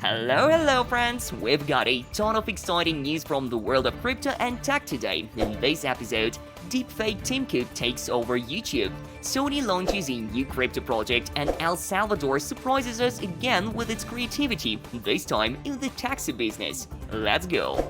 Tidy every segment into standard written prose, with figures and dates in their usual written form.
Hello friends! We've got a ton of exciting news from the world of crypto and tech today. In this episode, deepfake Tim Cook takes over YouTube, Sony launches a new crypto project, and El Salvador surprises us again with its creativity, this time in the taxi business. Let's go!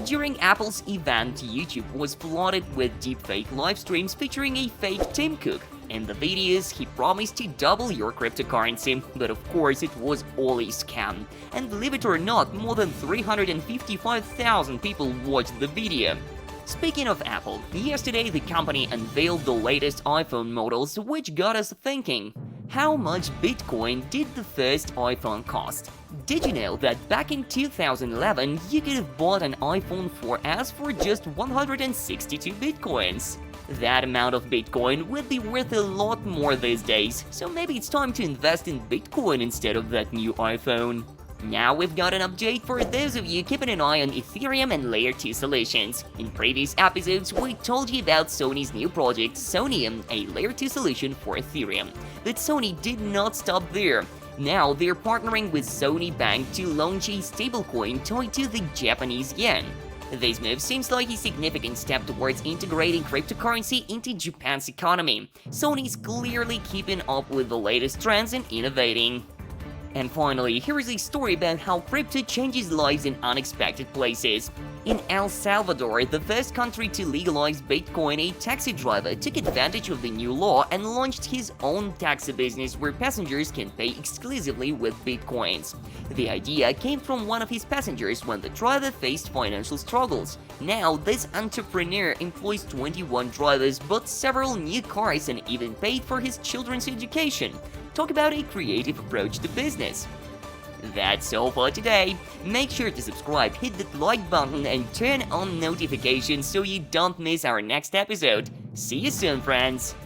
During Apple's event, YouTube was flooded with deepfake live streams featuring a fake Tim Cook. In the videos, he promised to double your cryptocurrency, but of course it was all a scam. And believe it or not, more than 355,000 people watched the video. Speaking of Apple, yesterday the company unveiled the latest iPhone models, which got us thinking. How much Bitcoin did the first iPhone cost? Did you know that back in 2011 you could have bought an iPhone 4S for just 162 Bitcoins? That amount of Bitcoin would be worth a lot more these days, so maybe it's time to invest in Bitcoin instead of that new iPhone. Now we've got an update for those of you keeping an eye on Ethereum and Layer 2 solutions. In previous episodes, we told you about Sony's new project, Sonium, a Layer 2 solution for Ethereum. But Sony did not stop there. Now they're partnering with Sony Bank to launch a stablecoin tied to the Japanese yen. This move seems like a significant step towards integrating cryptocurrency into Japan's economy. Sony's clearly keeping up with the latest trends and innovating. And finally, here is a story about how crypto changes lives in unexpected places. In El Salvador, the first country to legalize Bitcoin, a taxi driver took advantage of the new law and launched his own taxi business where passengers can pay exclusively with Bitcoins. The idea came from one of his passengers when the driver faced financial struggles. Now, this entrepreneur employs 21 drivers, bought several new cars, and even paid for his children's education. Talk about a creative approach to business. That's all for today. Make sure to subscribe, hit that like button, and turn on notifications so you don't miss our next episode. See you soon, friends!